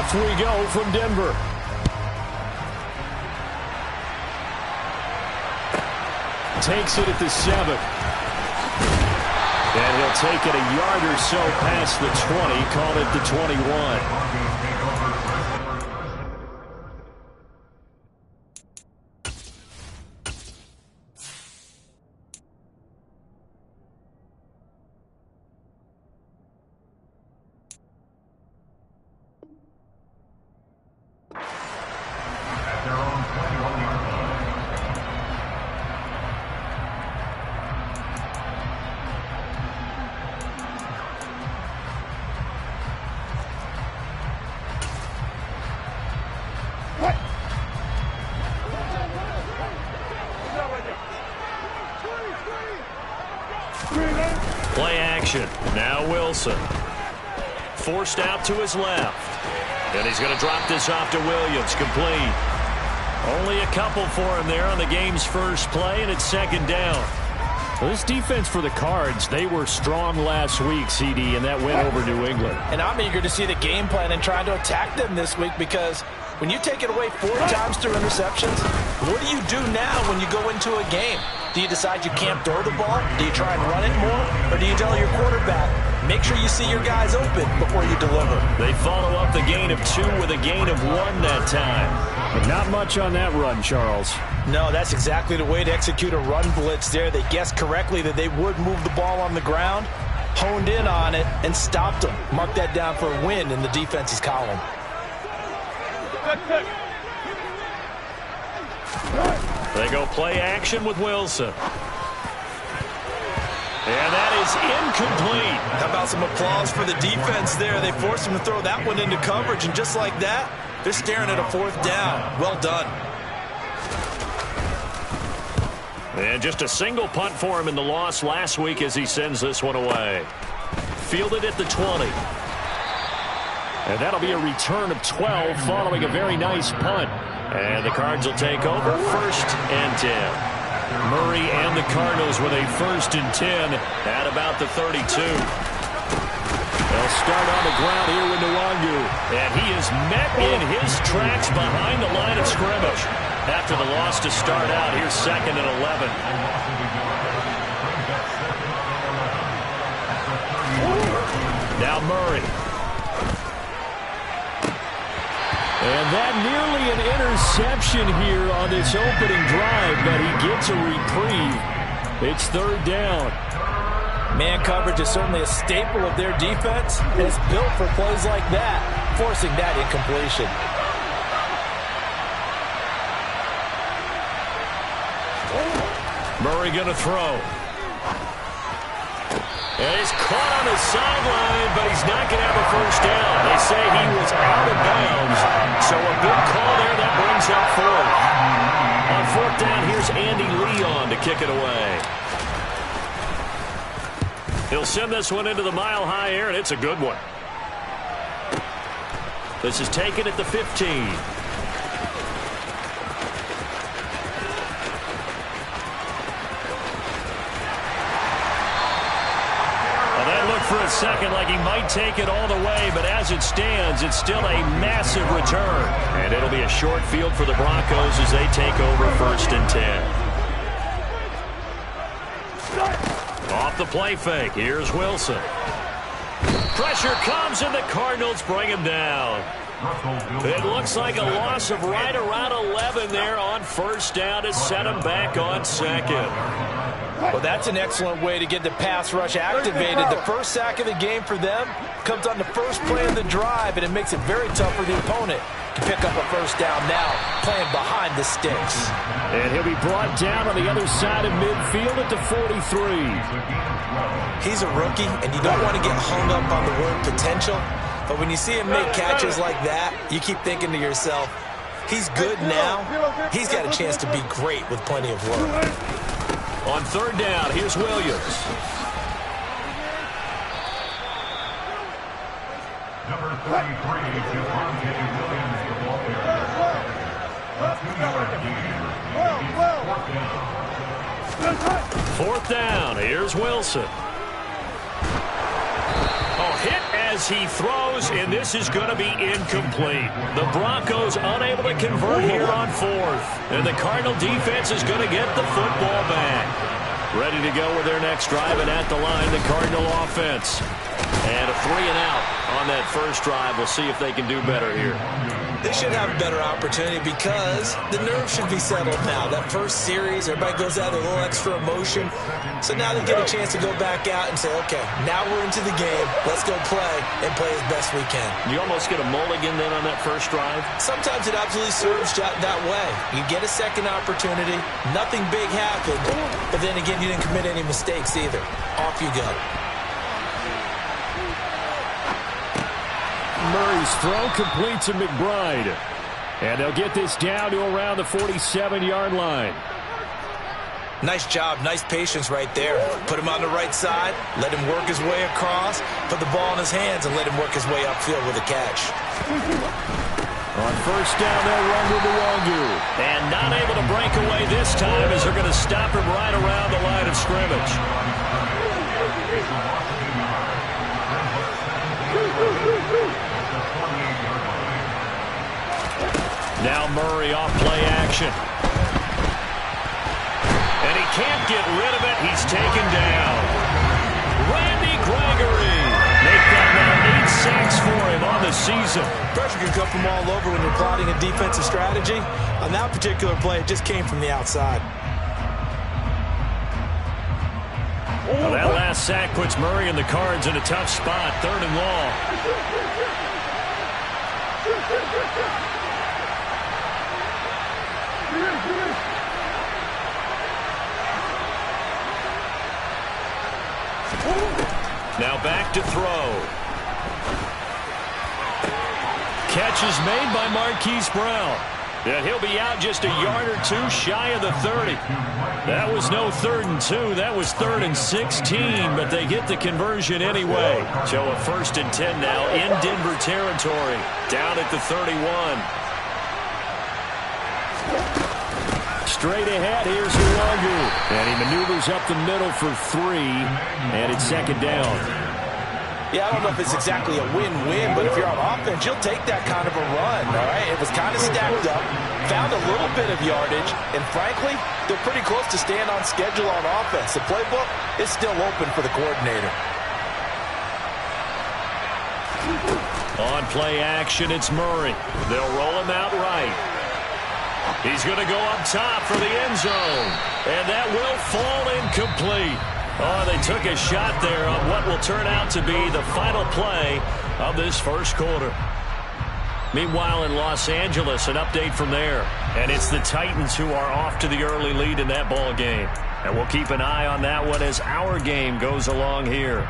Off we go from Denver. Takes it at the 7. And he'll take it a yard or so past the 20, call it the 21. Play action. Now Wilson. Forced out to his left. And he's going to drop this off to Williams. Complete. Only a couple for him there on the game's first play, and it's second down. Well, this defense for the Cards, they were strong last week, CD, and that went over New England. And I'm eager to see the game plan and trying to attack them this week, because when you take it away 4 times through interceptions, what do you do now when you go into a game? Do you decide you can't throw the ball? Do you try and run it more? Or do you tell your quarterback, make sure you see your guys open before you deliver? They follow up the gain of 2 with a gain of 1 that time. But not much on that run, Charles. No, that's exactly the way to execute a run blitz there. They guessed correctly that they would move the ball on the ground, honed in on it, and stopped them. Mark that down for a win in the defense's column. They go play action with Wilson. And that is incomplete. How about some applause for the defense there? They forced him to throw that one into coverage, and just like that, they're staring at a 4th down. Well done. And just a single punt for him in the loss last week as he sends this one away. Fielded at the 20. And that'll be a return of 12 following a very nice punt. And the Cards will take over 1st and 10. Murray and the Cardinals with a 1st and 10 at about the 32. They'll start on the ground here with Nwangu. And he is met in his tracks behind the line of scrimmage. After the loss to start out, here's 2nd and 11. Now Murray. And that nearly an interception here on this opening drive, but he gets a reprieve. It's 3rd down. Man coverage is certainly a staple of their defense, and it's built for plays like that, forcing that incompletion. Murray going to throw. And he's caught on the sideline, but he's not going to have a 1st down. They say he was out of bounds. So a good call there. That brings up 4th. On 4th down, here's Andy Leon to kick it away. He'll send this one into the mile-high air, and it's a good one. This is taken at the 15. For a second like he might take it all the way, but as it stands, it's still a massive return. And it'll be a short field for the Broncos as they take over 1st and 10. Off the play fake, here's Wilson. Pressure comes and the Cardinals bring him down. It looks like a loss of right around 11 there on 1st down to set him back on 2nd. Well, that's an excellent way to get the pass rush activated. The first sack of the game for them comes on the first play of the drive, and it makes it very tough for the opponent to pick up a 1st down now, playing behind the sticks. And he'll be brought down on the other side of midfield at the 43. He's a rookie, and you don't want to get hung up on the word potential, but when you see him make catches like that, you keep thinking to yourself, he's good now. He's got a chance to be great with plenty of work. On 3rd down, here's Williams. Number 33, Javonte Williams, the ball carrier. 4th down, here's Wilson. Oh, hit as as he throws, and this is going to be incomplete. The Broncos unable to convert here on fourth, and the Cardinal defense is going to get the football back. Ready to go with their next drive, and at the line, the Cardinal offense. And a 3-and-out on that first drive. We'll see if they can do better here. They should have a better opportunity because the nerves should be settled now. That first series, everybody goes out with a little extra emotion. So now they get a chance to go back out and say, okay, now we're into the game. Let's go play and play as best we can. You almost get a mulligan then on that first drive? Sometimes it absolutely serves that way. You get a second opportunity. Nothing big happened. But then again, you didn't commit any mistakes either. Off you go. Murray's throw complete to McBride. And they'll get this down to around the 47-yard line. Nice job, nice patience right there. Put him on the right side, let him work his way across, put the ball in his hands, and let him work his way upfield with a catch. On first down, they'll run with Nwangu. And not able to break away this time as they're going to stop him right around the line of scrimmage. Now Murray off play action. And he can't get rid of it. He's taken down. Randy Gregory. Make that now 8 sacks for him on the season. Pressure can come from all over when you're plotting a defensive strategy. On that particular play, it just came from the outside. Well, that last sack puts Murray and the Cards in a tough spot. 3rd and long. Now back to throw. Catch is made by Marquise Brown. And he'll be out just a yard or two shy of the 30. That was no 3rd and 2. That was 3rd and 16, but they get the conversion anyway. So a 1st and 10 now in Denver territory. Down at the 31. Straight ahead, here's Nwangu. And he maneuvers up the middle for 3, and it's 2nd down. Yeah, I don't know if it's exactly a win-win, but if you're on offense, you'll take that kind of a run, all right? It was kind of stacked up, found a little bit of yardage, and frankly, they're pretty close to staying on schedule on offense. The playbook is still open for the coordinator. On play action, it's Murray. They'll roll him out right. He's going to go up top for the end zone, and that will fall incomplete. Oh, they took a shot there on what will turn out to be the final play of this first quarter. Meanwhile, in Los Angeles, an update from there. And it's the Titans who are off to the early lead in that ball game. And we'll keep an eye on that one as our game goes along here.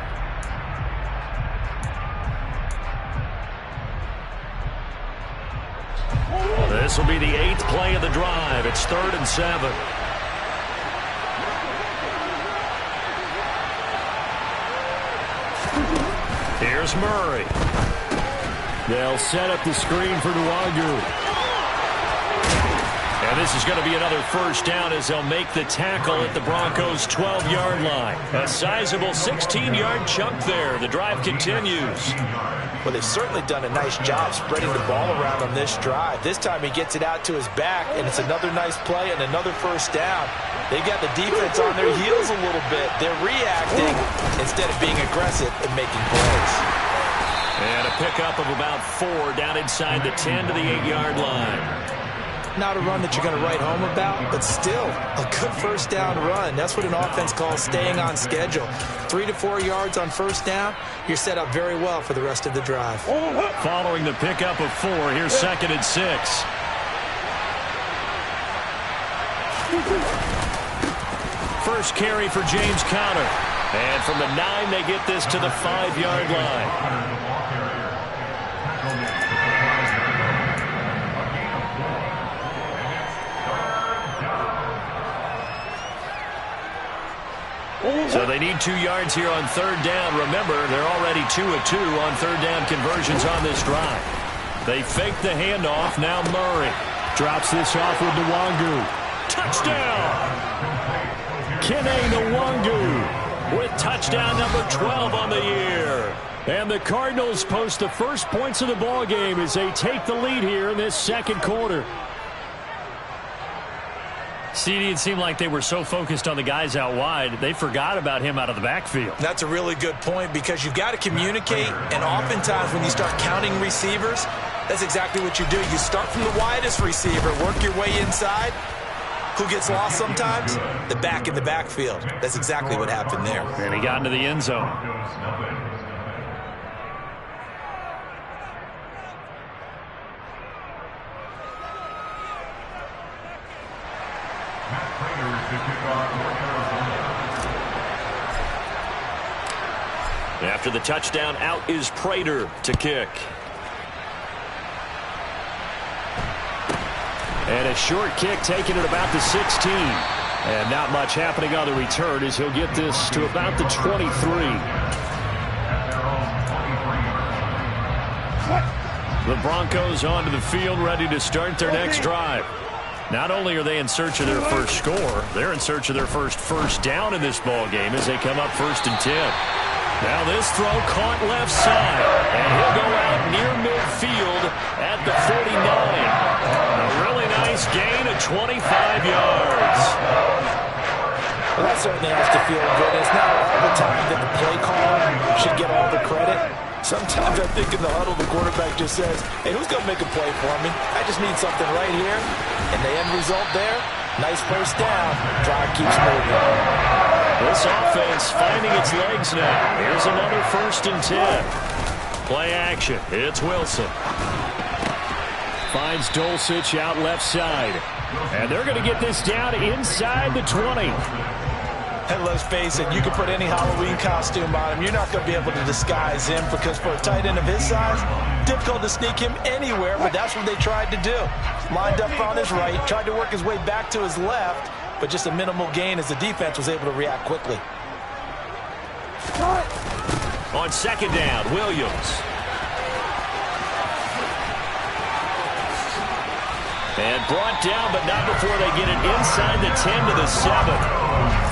This will be the 8th play of the drive. It's 3rd and 7. Here's Murray. They'll set up the screen for Nwangu. And this is going to be another first down as they'll make the tackle at the Broncos' 12-yard line. A sizable 16-yard chunk there. The drive continues. Well, they've certainly done a nice job spreading the ball around on this drive. This time he gets it out to his back, and it's another nice play and another first down. They've got the defense on their heels a little bit. They're reacting instead of being aggressive and making plays. And a pickup of about 4 down inside the 10 to the 8-yard line. Not a run that you're going to write home about, but still a good first down run. That's what an offense calls staying on schedule. 3 to 4 yards on first down, you're set up very well for the rest of the drive. Following the pickup of 4, here's 2nd and 6. First carry for James Conner. And from the 9, they get this to the 5-yard line. So they need 2 yards here on 3rd down. Remember, they're already 2 of 2 on 3rd down conversions on this drive. They fake the handoff. Now Murray drops this off with Nwangu. Touchdown! Kene Nwangu with touchdown number 12 on the year. And the Cardinals post the first points of the ball game as they take the lead here in this second quarter. CD, it seemed like they were so focused on the guys out wide, they forgot about him out of the backfield. That's a really good point because you've got to communicate, and oftentimes when you start counting receivers, that's exactly what you do. You start from the widest receiver, work your way inside. Who gets lost sometimes? The back in the backfield. That's exactly what happened there. And he got into the end zone. After the touchdown, out is Prater to kick. And a short kick taken at about the 16. And not much happening on the return as he'll get this to about the 23. The Broncos onto the field ready to start their next drive. Not only are they in search of their first score, they're in search of their first down in this ball game as they come up 1st and 10. Now this throw caught left side, and he'll go out near midfield at the 49. A really nice gain of 25 yards. Well, that certainly has to feel good. It's not all the time that the play caller should get all the credit. Sometimes I think in the huddle, the quarterback just says, hey, who's going to make a play for me? I just need something right here. And the end result there, nice first down. Drive keeps moving. This offense finding its legs now. Here's another 1st and 10. Play action. It's Wilson. Finds Dulcich out left side. And they're going to get this down inside the 20. And let's face it, you can put any Halloween costume on him. You're not going to be able to disguise him because for a tight end of his size, difficult to sneak him anywhere, but that's what they tried to do. Lined up on his right, tried to work his way back to his left, but just a minimal gain as the defense was able to react quickly. On 2nd down, Williams. And brought down, but not before they get it inside the 10 to the 7.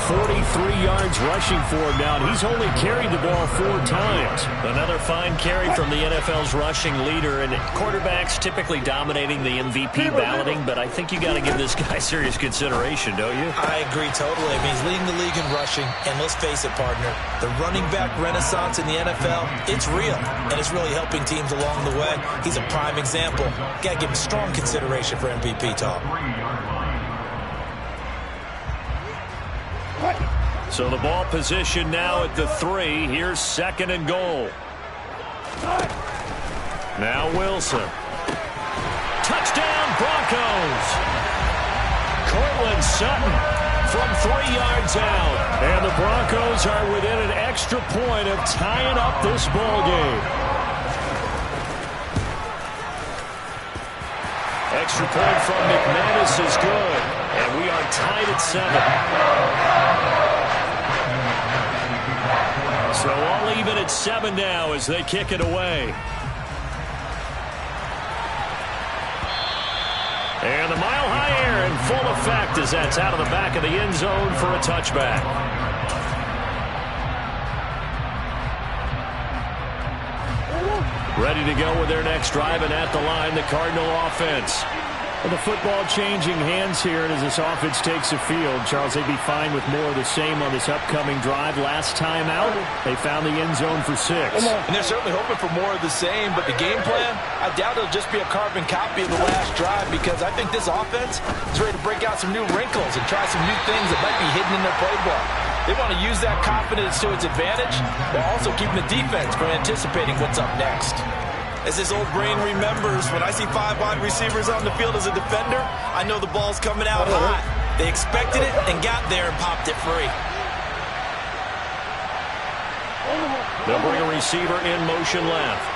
43 yards rushing for him now, and he's only carried the ball 4 times. Another fine carry from the NFL's rushing leader, and quarterbacks typically dominating the MVP balloting, but I think you got to give this guy serious consideration, don't you? I agree totally. I mean, he's leading the league in rushing, and let's face it, partner, the running back renaissance in the NFL, it's real, and it's really helping teams along the way. He's a prime example. Got to give him strong consideration for MVP talk. So the ball position now at the 3. Here's 2nd and goal. Now Wilson. Touchdown Broncos. Cortland Sutton from 3 yards out. And the Broncos are within an extra point of tying up this ball game. Extra point from McManus is good. And we are tied at 7. So all even at 7 now as they kick it away. And the mile-high air in full effect as that's out of the back of the end zone for a touchback. Ready to go with their next drive, and at the line, the Cardinal offense. Well, the football changing hands here, and as this offense takes the field, Charles, they'd be fine with more of the same on this upcoming drive. Last time out, they found the end zone for 6. And they're certainly hoping for more of the same, but the game plan, I doubt it'll just be a carbon copy of the last drive because I think this offense is ready to break out some new wrinkles and try some new things that might be hidden in their playbook. They want to use that confidence to its advantage while also keeping the defense from anticipating what's up next. As this old brain remembers, when I see 5 wide receivers on the field as a defender, I know the ball's coming out hot. They expected it and got there and popped it free. They'll bring a receiver in motion left.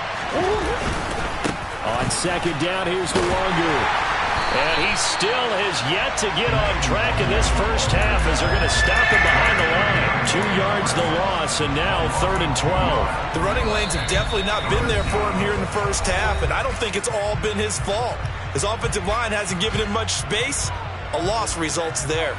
On 2nd down, here's the Wangu. And he still has yet to get on track in this first half as they're going to stop him behind the line. 2 yards the loss, and now 3rd and 12. The running lanes have definitely not been there for him here in the first half, and I don't think it's all been his fault. His offensive line hasn't given him much space. A loss results there.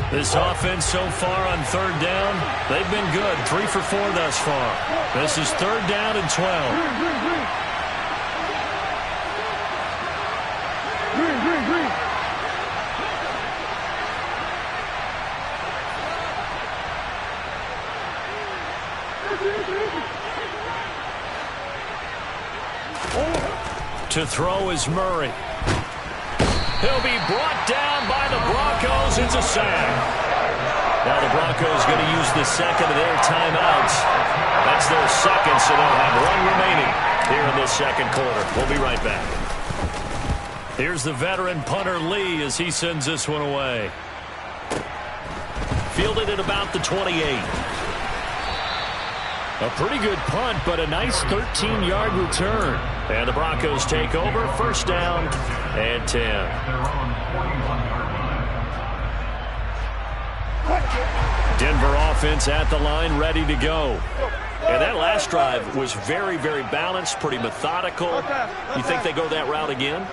This offense so far on third down, they've been good. 3 for 4 thus far. This is third down and 12. To throw is Murray. He'll be brought down by the Broncos. It's a sack. Now the Broncos going to use the second of their timeouts. That's their second, so they'll have one remaining here in this second quarter. We'll be right back. Here's the veteran punter Lee as he sends this one away. Fielded at about the 28. A pretty good punt, but a nice 13-yard return. And the Broncos take over, first down and 10. Denver offense at the line, ready to go. And that last drive was very, very balanced, pretty methodical. You think they go that route again?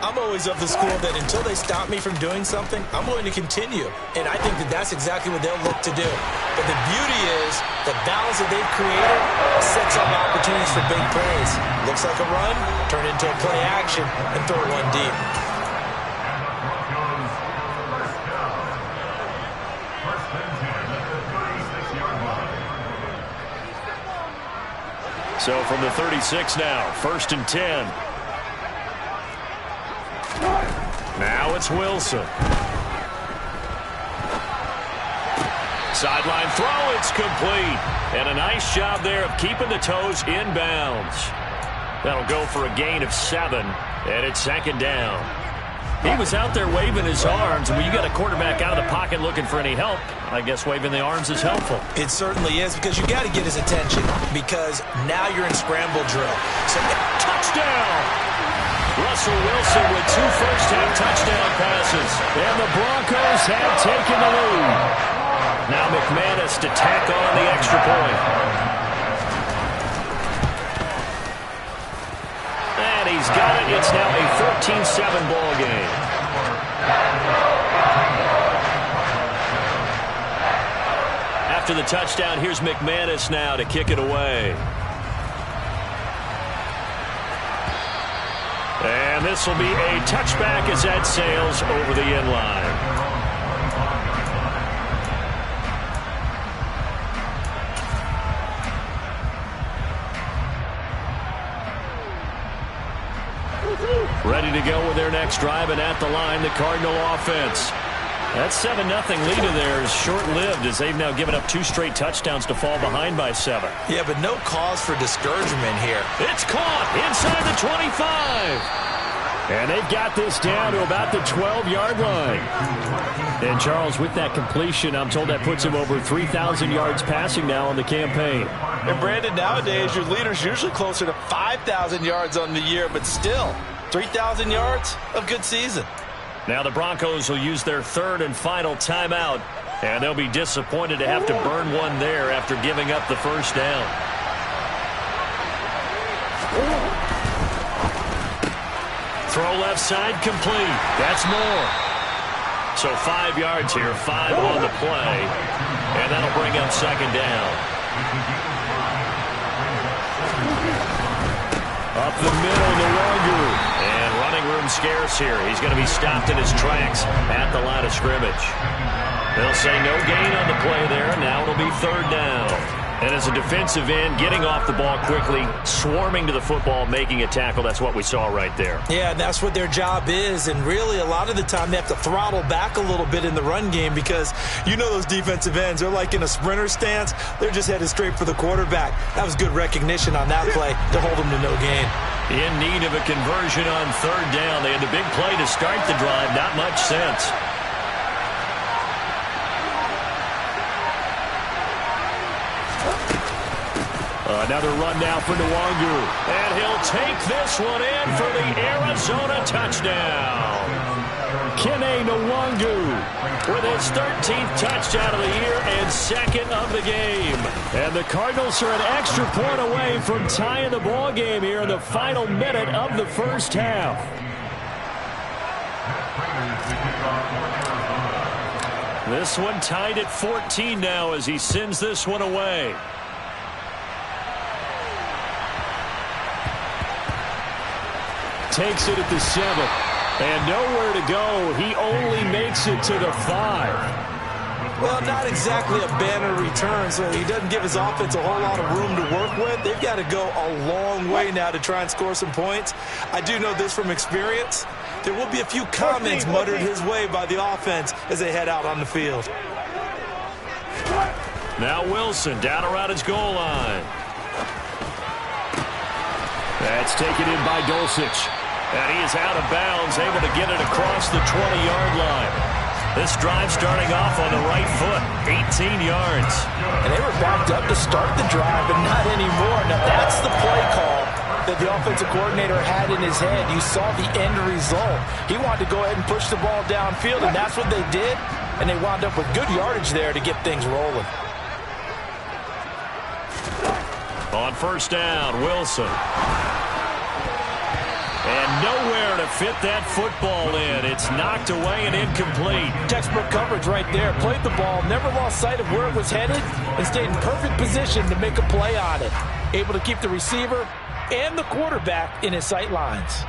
I'm always of the school that until they stop me from doing something, I'm going to continue. And I think that that's exactly what they'll look to do. But the beauty is the balance that they've created sets up opportunities for big plays. Looks like a run, turn into a play action, and throw one deep. So from the 36 now, first and 10. Now it's Wilson. Sideline throw, it's complete. And a nice job there of keeping the toes inbounds. That'll go for a gain of 7, and it's second down. He was out there waving his arms, and when you got a quarterback out of the pocket looking for any help, I guess waving the arms is helpful. It certainly is, because you got to get his attention, because now you're in scramble drill. So touchdown! Russell Wilson with 2 first-half touchdown passes. And the Broncos have taken the lead. Now McManus to tack on the extra point. And he's got it. It's now a 13-7 ball game. After the touchdown, here's McManus now to kick it away. And this will be a touchback as that sails over the end line. Ready to go with their next drive, and at the line, the Cardinal offense. That 7-0 lead of theirs short-lived as they've now given up 2 straight touchdowns to fall behind by 7. Yeah, but no cause for discouragement here. It's caught inside the 25. And they've got this down to about the 12-yard line. And, Charles, with that completion, I'm told that puts him over 3,000 yards passing now on the campaign. And, Brandon, nowadays your leader's usually closer to 5,000 yards on the year, but still, 3,000 yards, a good season. Now the Broncos will use their third and final timeout, and they'll be disappointed to have to burn one there after giving up the first down. Throw left side complete. That's more. So 5 yards here, 5 on the play, and that'll bring up second down. Up the middle, the Longu. And running room scarce here. He's going to be stopped in his tracks at the line of scrimmage. They'll say no gain on the play there. Now it'll be third down. And as a defensive end, getting off the ball quickly, swarming to the football, making a tackle, that's what we saw right there. Yeah, and that's what their job is. And really, a lot of the time, they have to throttle back a little bit in the run game because you know those defensive ends, they're like in a sprinter stance. They're just headed straight for the quarterback. That was good recognition on that play to hold them to no gain. In need of a conversion on third down. They had the big play to start the drive. Not much sense. Another run now for Nwangu. And he'll take this one in for the Arizona touchdown. Kene Nwangu with his 13th touchdown of the year and second of the game. And the Cardinals are an extra point away from tying the ball game here in the final minute of the first half. This one tied at 14 now as he sends this one away. Takes it at the 7. And nowhere to go. He only makes it to the 5. Well, not exactly a banner return, so he doesn't give his offense a whole lot of room to work with. They've got to go a long way now to try and score some points. I do know this from experience. There will be a few comments muttered his way by the offense as they head out on the field. Now Wilson down around his goal line. That's taken in by Dulcich. And he is out of bounds, able to get it across the 20-yard line. This drive starting off on the right foot, 18 yards. And they were backed up to start the drive, but not anymore. Now that's the play call that the offensive coordinator had in his head. You saw the end result. He wanted to go ahead and push the ball downfield, and that's what they did. And they wound up with good yardage there to get things rolling. On first down, Wilson. And nowhere to fit that football in. It's knocked away and incomplete. Textbook coverage right there. Played the ball, never lost sight of where it was headed, and stayed in perfect position to make a play on it. Able to keep the receiver and the quarterback in his sight lines.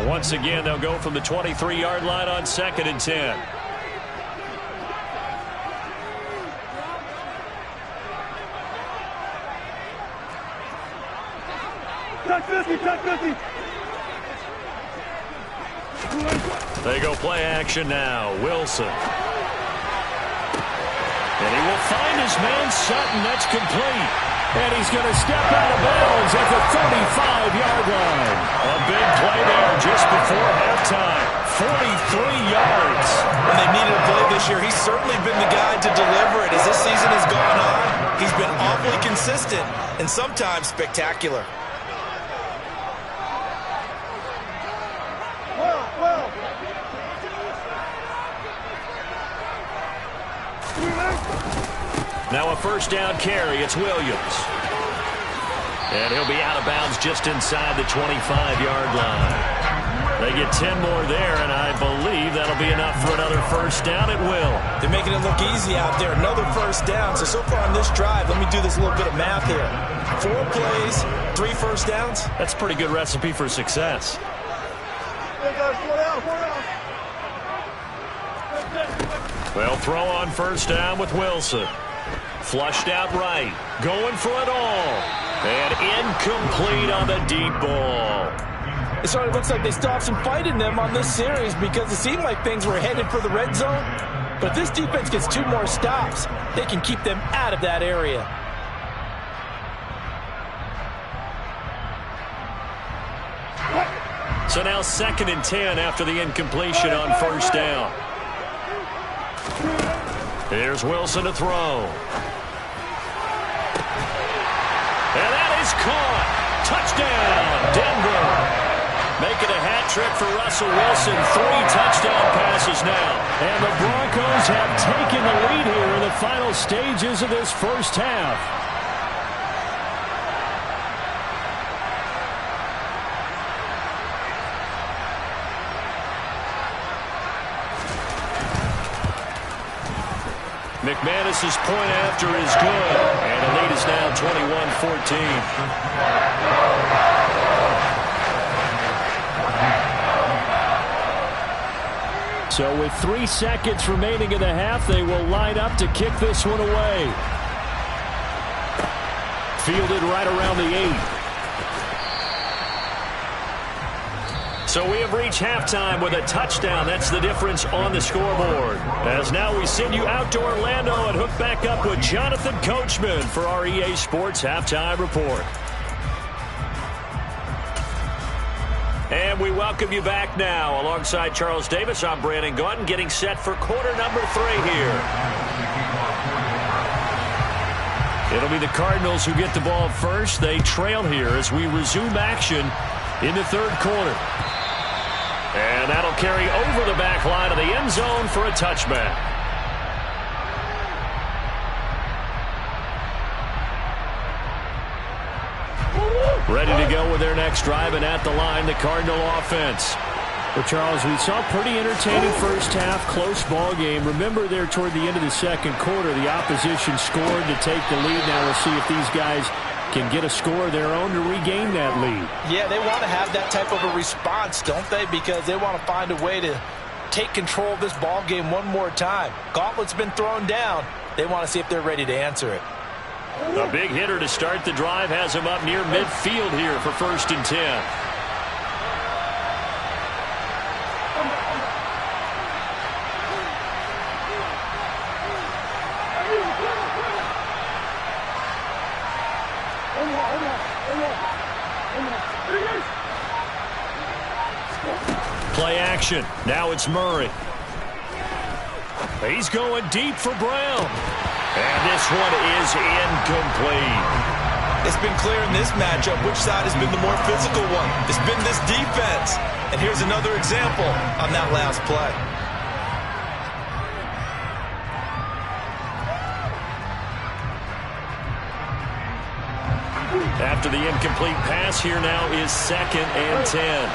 Once again, they'll go from the 23-yard line on 2nd and 10. They go play action now. Wilson. And he will find his man Sutton. That's complete. And he's going to step out of bounds at the 35-yard line. A big play there just before halftime. 43 yards. When they needed a play this year, he's certainly been the guy to deliver it. As this season has gone on, he's been awfully consistent and sometimes spectacular. Now a first down carry. It's Williams. And he'll be out of bounds just inside the 25-yard line. They get 10 more there, and I believe that'll be enough for another first down. It will. They're making it look easy out there. Another first down. So far on this drive, let me do this little bit of math here. 4 plays, 3 first downs. That's a pretty good recipe for success. They'll throw on first down with Wilson. Flushed out right. Going for it all. And incomplete on the deep ball. It sort of looks like they still have some fight in them on this series because it seemed like things were headed for the red zone. But if this defense gets 2 more stops, they can keep them out of that area. So now 2nd and 10 after the incompletion on first down. Here's Wilson to throw. And that is caught. Touchdown, Denver. Making a hat trick for Russell Wilson. 3 touchdown passes now. And the Broncos have taken the lead here in the final stages of this first half. McManus's point after is good. And the lead is now 21-14. So with 3 seconds remaining in the half, they will line up to kick this one away. Fielded right around the 8. So we have reached halftime with a touchdown. That's the difference on the scoreboard. As now we send you out to Orlando and hook back up with Jonathan Coachman for our EA Sports Halftime Report. And we welcome you back now. Alongside Charles Davis, I'm Brandon Gaudin, getting set for quarter number 3 here. It'll be the Cardinals who get the ball first. They trail here as we resume action in the 3rd quarter. And that'll carry over the back line of the end zone for a touchback. Ready to go with their next drive, and at the line, the Cardinal offense. Well, Charles, we saw a pretty entertaining first half, close ball game. Remember there toward the end of the second quarter, the opposition scored to take the lead. Now we'll see if these guys can get a score of their own to regain that lead. Yeah, they want to have that type of a response, don't they? Because they want to find a way to take control of this ball game one more time. Gauntlet's been thrown down. They want to see if they're ready to answer it. A big hitter to start the drive has him up near midfield here for 1st and 10. Play action. Now it's Murray. He's going deep for Brown. And this one is incomplete. It's been clear in this matchup which side has been the more physical one. It's been this defense. And here's another example on that last play. After the incomplete pass, here now is 2nd and 10.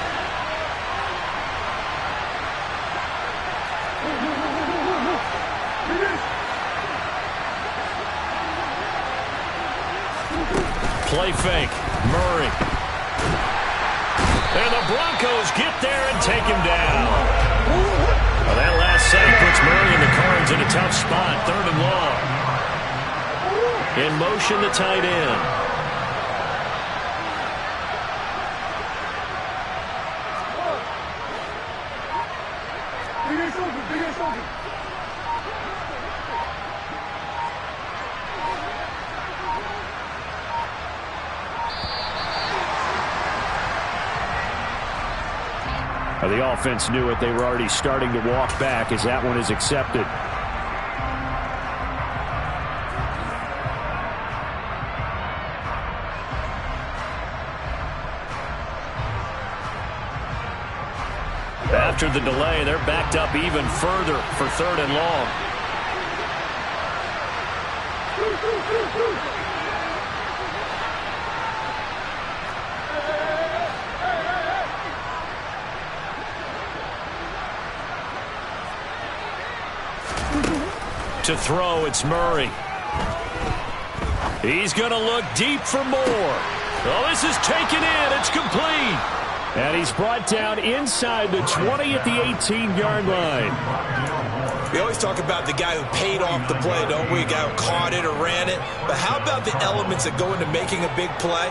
Play fake. Murray. And the Broncos get there and take him down. Well, that last sack puts Murray and the Cards in a tough spot. 3rd and long. In motion, the tight end. The offense knew it. They were already starting to walk back as that one is accepted. After the delay, they're backed up even further for 3rd and long. To throw, it's Murray. He's going to look deep for more. Oh, this is taken in. It's complete. And he's brought down inside the 20 at the 18-yard line. We always talk about the guy who paid off the play, don't we? A guy who caught it or ran it. But how about the elements that go into making a big play?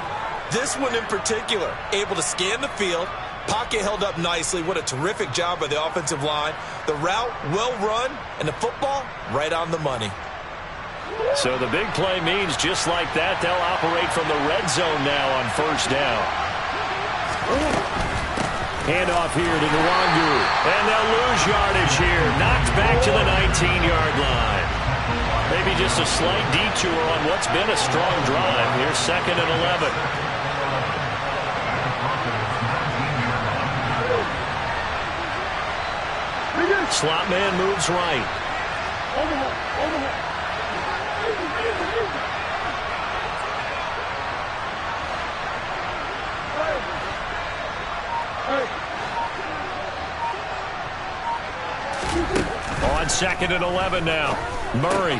This one in particular, able to scan the field. Pocket held up nicely. What a terrific job by the offensive line. The route, well run, and the football, right on the money. So the big play means just like that, they'll operate from the red zone now on 1st down. Handoff here to Nwangu. And they'll lose yardage here. Knocked back to the 19-yard line. Maybe just a slight detour on what's been a strong drive. Here's 2nd and 11. Slot man moves right. On 2nd and 11 now. Murray.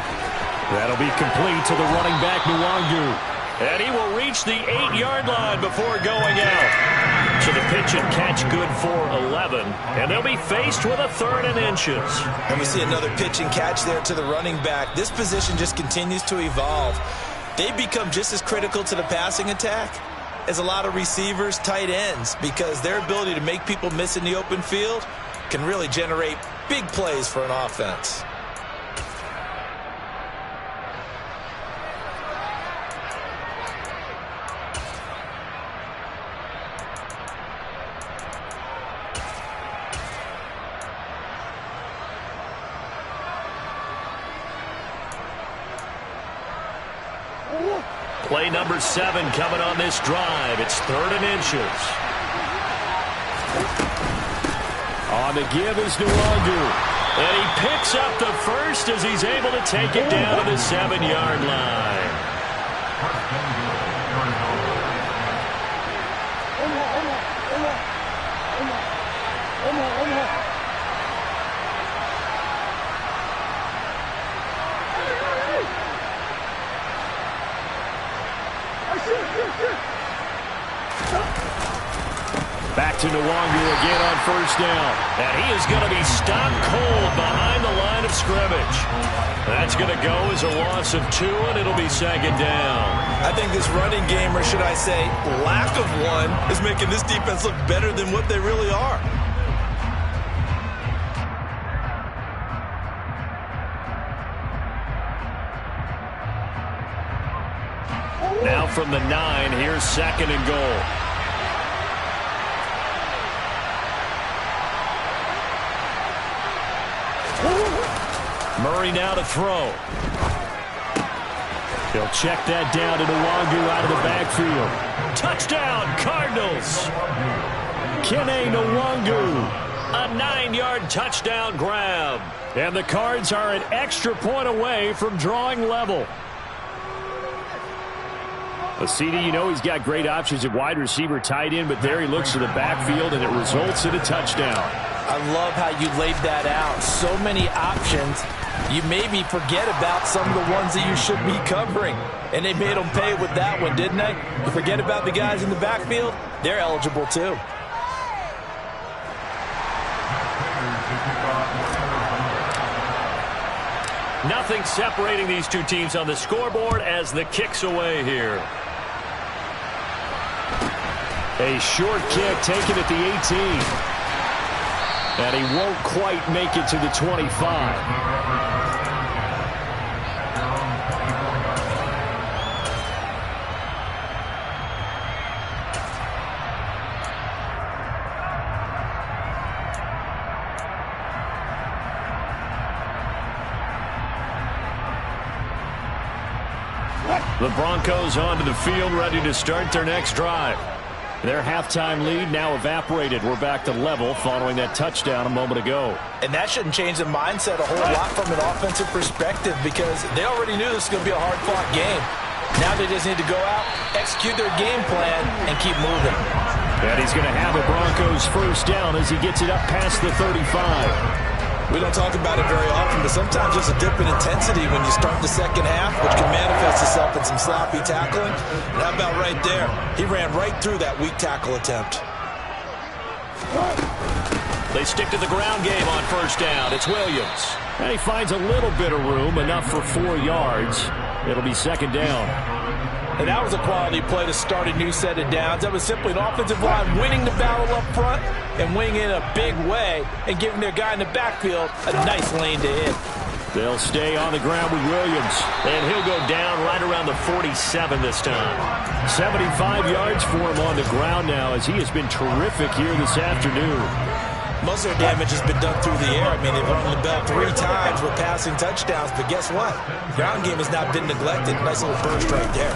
That'll be complete to the running back, Nwangu. And he will reach the 8-yard line before going out. So the pitch and catch good for 11. And they'll be faced with a 3rd and inches. And we see another pitch and catch there to the running back. This position just continues to evolve. They become just as critical to the passing attack as a lot of receivers, tight ends, because their ability to make people miss in the open field can really generate big plays for an offense. Play number 7 coming on this drive. It's 3rd and inches. On the give is Nwangu. And he picks up the first as he's able to take it down to the 7-yard line. to Nwangu again on first down. And he is going to be stopped cold behind the line of scrimmage. That's going to go as a loss of 2, and it'll be second down. I think this running game, or should I say lack of one, is making this defense look better than what they really are. Now from the 9, here's second and goal. Murray now to throw. He'll check that down to Nwangu out of the backfield. Touchdown, Cardinals. Kene Nwangu. A 9-yard touchdown grab. And the Cards are an extra point away from drawing level. CD, you know he's got great options at wide receiver, tight end, but there he looks to the backfield, and it results in a touchdown. I love how you laid that out. So many options. You maybe forget about some of the ones that you should be covering. And they made them pay with that one, didn't they? You forget about the guys in the backfield, they're eligible too. Nothing separating these two teams on the scoreboard as the kick's away here. A short kick taken at the 18. And he won't quite make it to the 25. The Broncos onto the field, ready to start their next drive. Their halftime lead now evaporated. We're back to level following that touchdown a moment ago. And that shouldn't change the mindset a whole lot from an offensive perspective because they already knew this was going to be a hard-fought game. Now they just need to go out, execute their game plan, and keep moving. And he's going to have a Broncos first down as he gets it up past the 35. We don't talk about it very often, but sometimes there's a dip in intensity when you start the second half, which can manifest itself in some sloppy tackling. And how about right there? He ran right through that weak tackle attempt. They stick to the ground game on first down. It's Williams. And he finds a little bit of room, enough for 4 yards. It'll be second down. And that was a quality play to start a new set of downs. That was simply an offensive line winning the battle up front and winning in a big way and giving their guy in the backfield a nice lane to hit. They'll stay on the ground with Williams. And he'll go down right around the 47 this time. 75 yards for him on the ground now as he has been terrific here this afternoon. Most of their damage has been done through the air. I mean, they've rung the bell 3 times with passing touchdowns, but guess what? Ground game has not been neglected. Nice little burst right there.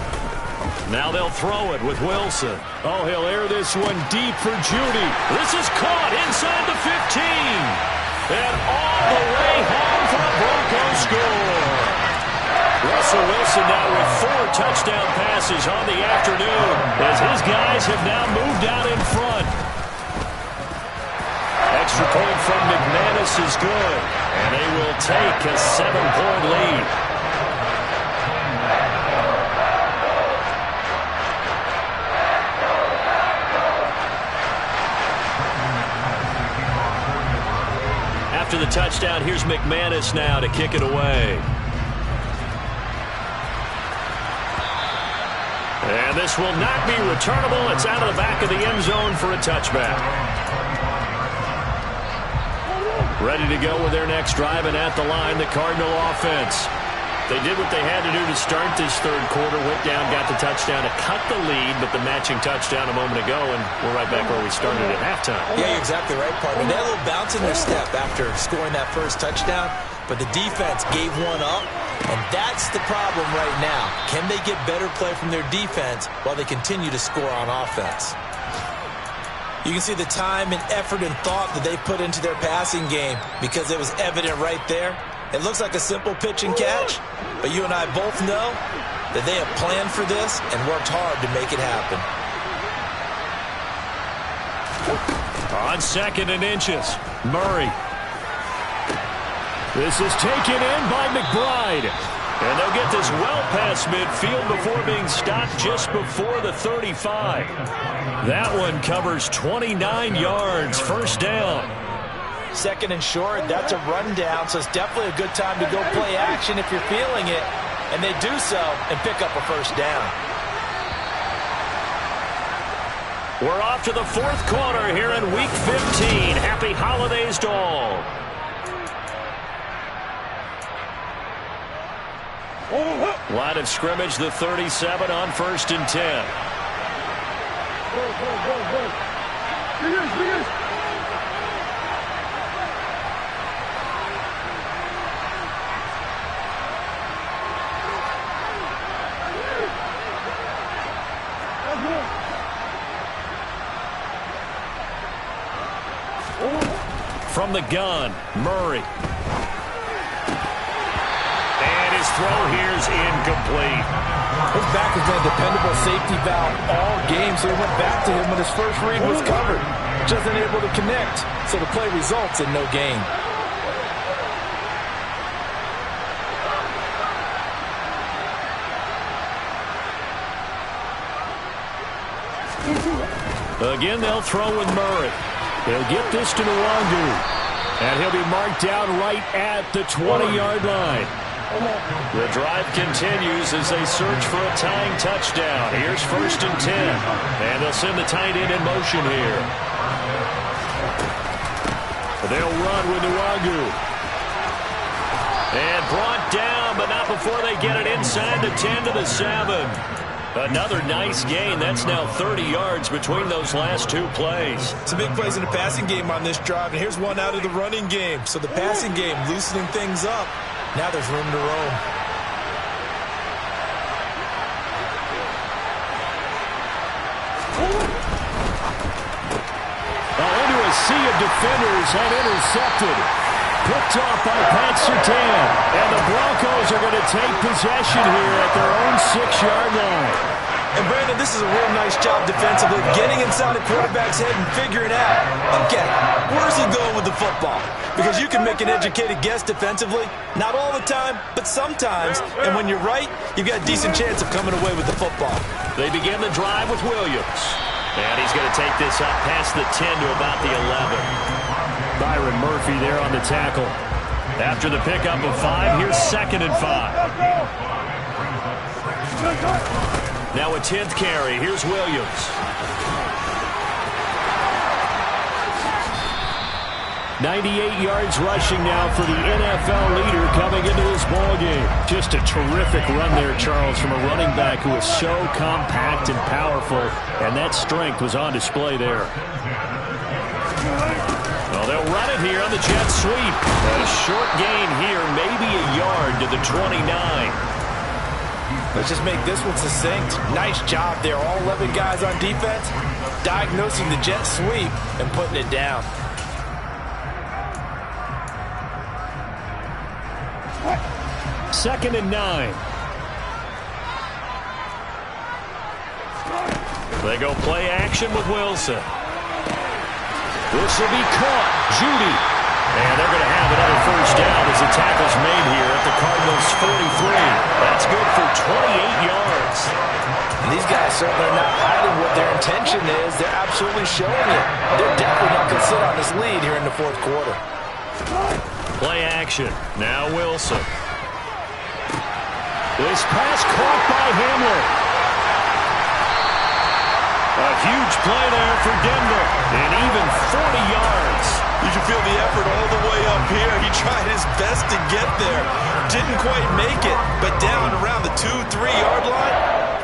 Now they'll throw it with Wilson. Oh, he'll air this one deep for Judy. This is caught inside the 15. And all the way home for a Broncos score. Russell Wilson now with 4 touchdown passes on the afternoon as his guys have now moved out in front. Extra point from McManus is good, and they will take a 7-point lead. After the touchdown, here's McManus now to kick it away. And this will not be returnable. It's out of the back of the end zone for a touchback. Ready to go with their next drive, and at the line, the Cardinal offense. They did what they had to do to start this third quarter, went down, got the touchdown to cut the lead, but the matching touchdown a moment ago, and we're right back where we started at halftime. Yeah, you're exactly right, partner. They had a little bounce in their step after scoring that first touchdown, but the defense gave one up, and that's the problem right now. Can they get better play from their defense while they continue to score on offense? You can see the time and effort and thought that they put into their passing game because it was evident right there. It looks like a simple pitch and catch, but you and I both know that they have planned for this and worked hard to make it happen. On 2nd and inches, Murray. This is taken in by McBride. And they'll get this well past midfield before being stopped just before the 35. That one covers 29 yards. First down. Second and short, that's a rundown, so it's definitely a good time to go play action if you're feeling it. And they do so and pick up a first down. We're off to the fourth quarter here in Week 15. Happy holidays to all. Line of scrimmage, the 37 on 1st and 10. From the gun, Murray. And his throw here's incomplete. His back has been a dependable safety valve all game, so he went back to him when his first read was covered. Just unable to connect, so the play results in no gain. Again, they'll throw with Murray. They'll get this to Nwangu. And he'll be marked down right at the 20-yard line. The drive continues as they search for a tying touchdown. Here's 1st and 10. And they'll send the tight end in motion here. They'll run with Nwangu. And brought down, but not before they get it inside the 10 to the 7. Another nice gain. That's now 30 yards between those last two plays. Some big plays in the passing game on this drive, and here's one out of the running game. So the passing game loosening things up. Now there's room to roam. Into a sea of defenders and intercepted. Picked off by Pat Surtain. And the Broncos are going to take possession here at their own 6-yard line. And Brandon, this is a real nice job defensively, getting inside the quarterback's head and figuring out, okay, where's he going with the football? Because you can make an educated guess defensively, not all the time, but sometimes. And when you're right, you've got a decent chance of coming away with the football. They begin the drive with Williams. And he's going to take this up past the 10 to about the 11. Byron Murphy there on the tackle. After the pickup of 5, here's 2nd and 5. Now a 10th carry. Here's Williams. 98 yards rushing now for the NFL leader coming into this ballgame. Just a terrific run there, Charles, from a running back who is so compact and powerful, and that strength was on display there. Well, they'll run it here on the jet sweep. A short gain here, maybe a yard to the 29. Let's just make this one succinct. Nice job there. All 11 guys on defense diagnosing the jet sweep and putting it down. Second and 9. They go play action with Wilson. This will be caught. Judy. And they're going to have another first down as the tackle's made here at the Cardinals' 43. That's good for 28 yards. And these guys certainly are not hiding what their intention is. They're absolutely showing it. They're definitely not going to sit on this lead here in the fourth quarter. Play action. Now Wilson. This pass caught by Hamler. A huge play there for Denver. And even 40 yards. You can feel the effort all the way up here. He tried his best to get there. Didn't quite make it. But down around the 2-3-yard line,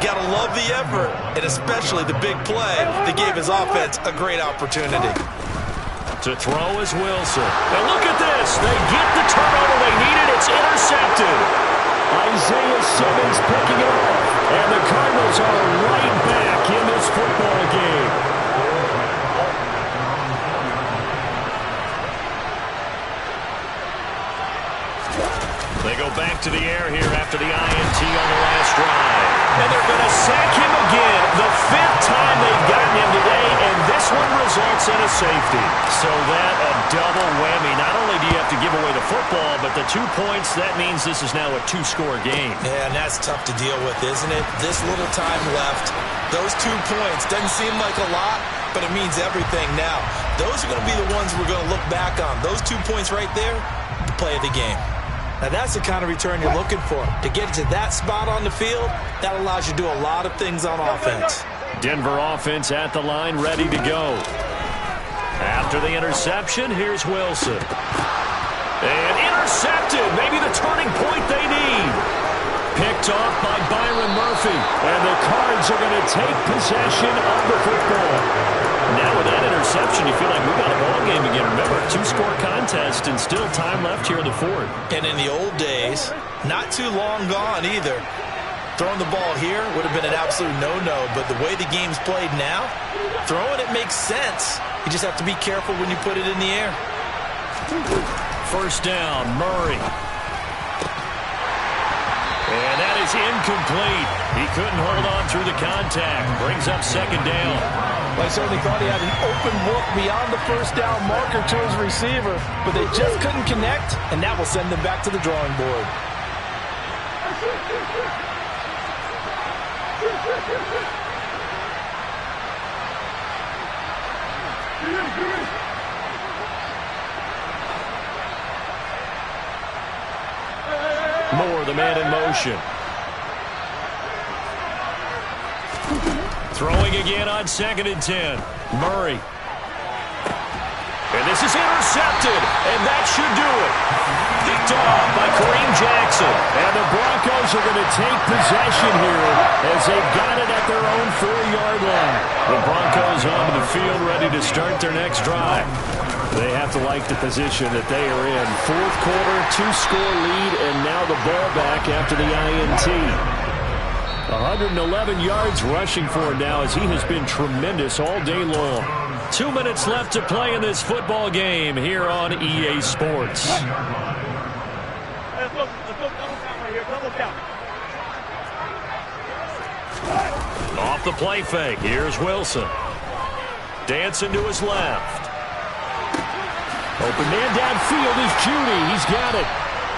gotta love the effort. And especially the big play that gave his offense a great opportunity. To throw is Wilson. And look at this. They get the turnover they needed. It's intercepted. Isaiah Simmons picking it up. And the Cardinals are right back in this football game. They go back to the air here after the INT on the last drive. And they're going to sack him again. The 5th time they've gotten him today, and this one results in a safety. So that a double whammy. Not only do you have to give away the football, but the 2 points, that means this is now a 2-score game. Yeah, and that's tough to deal with, isn't it? This little time left, those 2 points, doesn't seem like a lot, but it means everything now. Those are going to be the ones we're going to look back on. Those 2 points right there, the play of the game. Now, that's the kind of return you're looking for. To get to that spot on the field, that allows you to do a lot of things on offense. Denver offense at the line, ready to go. After the interception, here's Wilson. And intercepted, maybe the turning point they need. Picked off by Byron Murphy. And the Cards are going to take possession of the football. Now with that interception, you feel like we've got a ball game again. Remember, 2-score contest and still time left here in the 4th. And in the old days, not too long gone either. Throwing the ball here would have been an absolute no-no, but the way the game's played now, throwing it makes sense. You just have to be careful when you put it in the air. First down, Murray. And that is incomplete. He couldn't hold on through the contact. Brings up 2nd down. Well, I certainly thought he had an open look beyond the first down marker to his receiver, but they just couldn't connect, and that will send them back to the drawing board. Moore, the man in motion. Throwing again on 2nd and 10. Murray. And this is intercepted, and that should do it. Picked off by Kareem Jackson. And the Broncos are going to take possession here as they've got it at their own 4-yard line. The Broncos onto the field ready to start their next drive. They have to like the position that they are in. 4th quarter, 2-score lead, and now the ball back after the INT. 111 yards rushing for him now as he has been tremendous all day long. 2 minutes left to play in this football game here on EA Sports. Off the play fake, here's Wilson. Dancing to his left. Open man downfield is Judy. He's got it.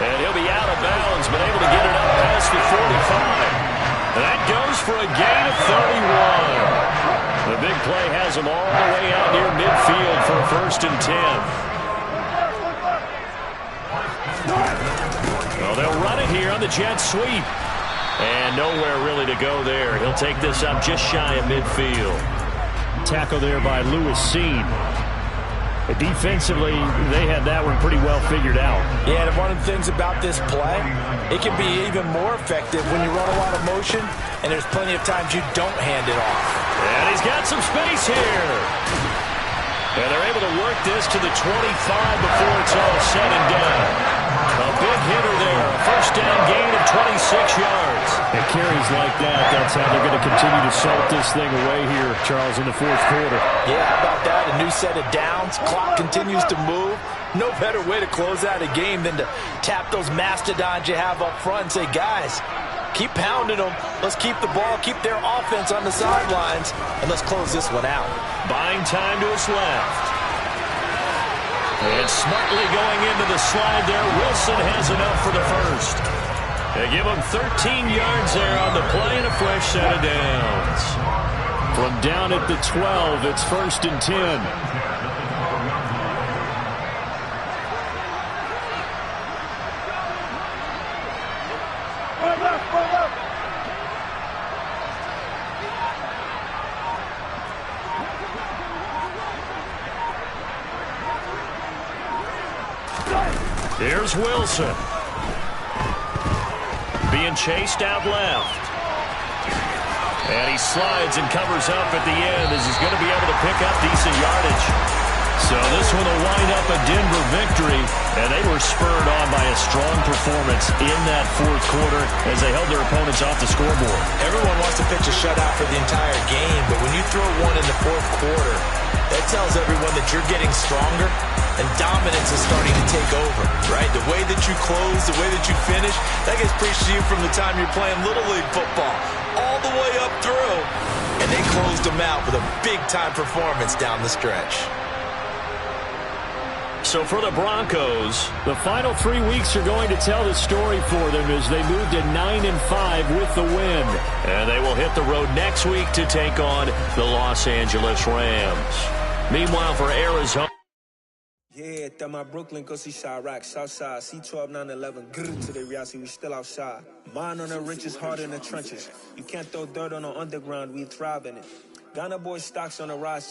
And he'll be out of bounds, but able to get it up past the 45. That goes for a gain of 31. The big play has him all the way out near midfield for a 1st and 10. Well, they'll run it here on the jet sweep. And nowhere really to go there. He'll take this up just shy of midfield. Tackle there by Lewis Seen. Defensively, they had that one pretty well figured out. Yeah, and one of the things about this play, it can be even more effective when you run a lot of motion, and there's plenty of times you don't hand it off. And he's got some space here. And they're able to work this to the 25 before it's all said and done. A big hitter there. A 1st down gain of 26 yards. It carries like that. That's how they're going to continue to salt this thing away here, Charles, in the 4th quarter. Yeah, how about that? A new set of downs. Clock continues to move. No better way to close out a game than to tap those mastodons you have up front and say, guys, keep pounding them. Let's keep the ball, keep their offense on the sidelines, and let's close this one out. Buying time to his left. And smartly going into the slide there. Wilson has enough for the 1st. They give him 13 yards there on the play and a fresh set of downs. From down at the 12, it's 1st and 10. Here's Wilson. Being chased out left. And he slides and covers up at the end as he's going to be able to pick up decent yardage. So this one will wind up a Denver victory, and they were spurred on by a strong performance in that 4th quarter as they held their opponents off the scoreboard. Everyone wants to pitch a shutout for the entire game, but when you throw one in the 4th quarter, that tells everyone that you're getting stronger and dominance is starting to take over, right? The way that you close, the way that you finish, that gets preached to you from the time you're playing Little League football all the way up through. And they closed them out with a big-time performance down the stretch. So for the Broncos, the final 3 weeks are going to tell the story for them as they move to 9-5 with the win. And they will hit the road next week to take on the Los Angeles Rams. Meanwhile, for Arizona. Yeah, that my Brooklyn, go see Chirac, Southside, C12, 911, grrr, to the reality, we still outside. Mine on the riches, hard in the trenches. You can't throw dirt on the underground, we thrive in it. Ghana boy stocks on the rise,